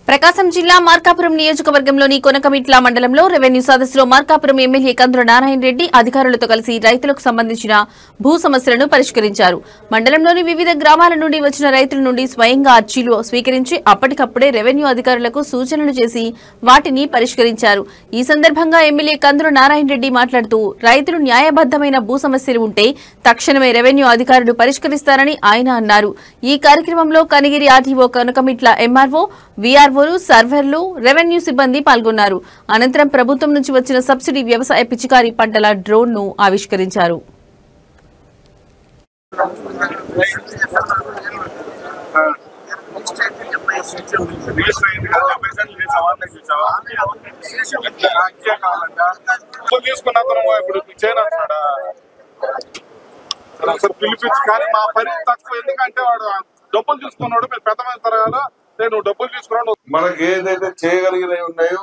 ప్రకాశం జిల్లా మార్కాపురం నియోజకవర్గంలోని కొనకమిట్ల మండలంలో రెవెన్యూ సదస్సులో మార్కాపురం ఎమ్మెల్యే కందుల నారాయణ రెడ్డి అధికారులతో కలిసి రైతులకు సంబంధించిన భూ సమస్యలను పరిష్కరించారు. మండలంలోని వివిధ గ్రామాల నుండి వచ్చిన రైతుల నుండి స్వయంగా అర్జీలు స్వీకరించి అప్పటికప్పుడే రెవెన్యూ అధికారులకు సూచనలు చేసి వాటిని పరిష్కరించారు. ఈ సందర్భంగా ఎమ్మెల్యే కందుల నారాయణ రెడ్డి మాట్లాడుతూ రైతులు న్యాయబద్దమైన భూ సమస్యలు ఉంటే తక్షణమే రెవెన్యూ అధికారులు పరిష్కరిస్తారని ఆయన అన్నారు. ఈ కార్యక్రమంలో Kanigiri RTO Konakamitla MRO VRO సర్వర్లు రెవెన్యూ సిబ్బంది పాల్గొన్నారు. అనంతరం ప్రభుత్వం నుంచి వచ్చిన సబ్సిడీ వ్యవసాయ పిచికారీ పంటల డ్రోన్ ను ఆవిష్కరించారు. పిలిపించి కానీ మా పని తక్కువ, ఎందుకంటే వాడు డబ్బులు చూసుకున్నాడు. మీరు పెద్ద తరగాలో నేను డబ్బులు తీసుకున్నాను. మనకి ఏదైతే చేయగలిగినవి ఉన్నాయో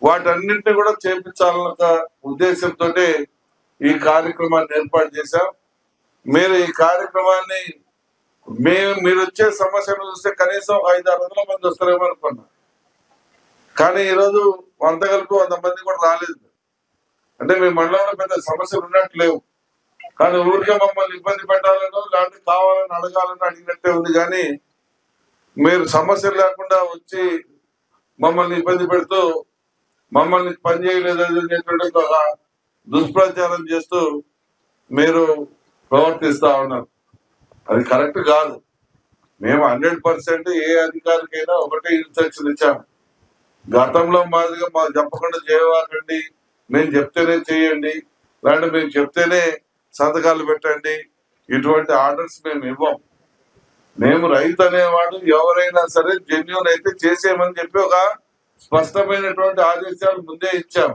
వాటన్నింటినీ కూడా చేపించాలన్న ఉద్దేశంతో ఈ కార్యక్రమాన్ని ఏర్పాటు చేశాం. మీరు ఈ కార్యక్రమాన్ని మీరు వచ్చే సమస్యలు చూస్తే కనీసం 500-600 మంది వస్తారేమో అనుకున్నా, కానీ ఈరోజు 100 కలిపి 100 మంది కూడా రాలేదు. అంటే మీ మండలంలో పెద్ద సమస్యలు ఉన్నట్టు లేవు, కానీ ఊరికే మమ్మల్ని ఇబ్బంది పెట్టాలనో లేకపోతే కావాలని అడగాలని అడిగినట్టే ఉంది. కానీ మీరు సమస్యలు లేకుండా వచ్చి మమ్మల్ని ఇబ్బంది పెడుతూ మమ్మల్ని పని చేయలేదు అనేటువంటి ఒక దుష్ప్రచారం చేస్తూ మీరు ప్రవర్తిస్తా ఉన్నారు. అది కరెక్ట్ కాదు. మేము 100% ఏ అధికారికైనా ఒకటే ఇన్స్ట్రక్షన్ ఇచ్చాము. గతంలో మాదిరిగా మాకు చెప్పకుండా చేయవాకండి, మేము చెప్తేనే చేయండి, లేదంటే మేము చెప్తేనే సంతకాలు పెట్టండి, ఇటువంటి ఆర్డర్స్ మేము ఇవ్వం. మేము రైతు అనేవాడు ఎవరైనా సరే జెన్యూన్ అయితే చేసేయమని చెప్పి ఒక స్పష్టమైనటువంటి ఆదేశాలు ముందే ఇచ్చాం.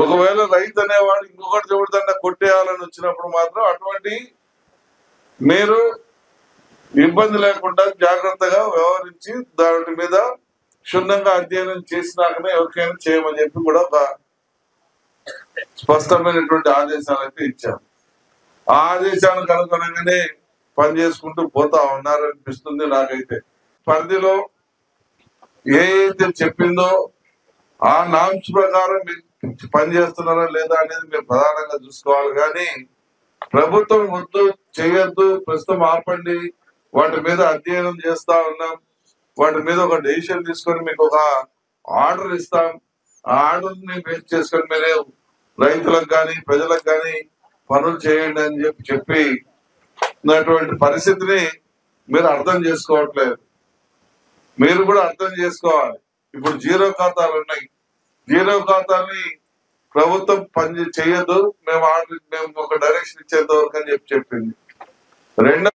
ఒకవేళ రైతు అనేవాడు ఇంకొకటి ఎవరిదన్నా కొట్టేయాలని వచ్చినప్పుడు మాత్రం అటువంటి మీరు ఇబ్బంది లేకుండా జాగ్రత్తగా వ్యవహరించి దాని మీద క్షుణ్ణంగా అధ్యయనం చేసినాకనే ఎవరికైనా చేయమని చెప్పి కూడా ఒక స్పష్టమైనటువంటి ఆదేశాలు అయితే ఇచ్చాం. ఆ ఆదేశానికి అనుగుణంగానే పని చేసుకుంటూ పోతా ఉన్నారనిపిస్తుంది నాకైతే. పరిధిలో ఏదైతే చెప్పిందో ఆ నామ్స్ ప్రకారం పని చేస్తున్నారా లేదా అనేది మీరు ప్రధానంగా చూసుకోవాలి. కానీ ప్రభుత్వం వద్దు చేయొద్దు, ప్రస్తుతం ఆపండి, వాటి మీద అధ్యయనం చేస్తా ఉన్నాం, వాటి మీద ఒక డెసిషన్ తీసుకొని మీకు ఒక ఆర్డర్ ఇస్తాం, ఆ ఆర్డర్ ని బేస్ చేసుకొని మీరే రైతులకు కానీ ప్రజలకు కానీ పనులు చేయండి అని చెప్పినటువంటి పరిస్థితిని మీరు అర్థం చేసుకోవట్లేదు. మీరు కూడా అర్థం చేసుకోవాలి. ఇప్పుడు జీరో ఖాతాలు ఉన్నాయి, జీరో ఖాతాని ప్రభుత్వం పని చేయదు, మేము ఒక డైరెక్షన్ ఇచ్చేంత వరకు అని చెప్పింది. రెండో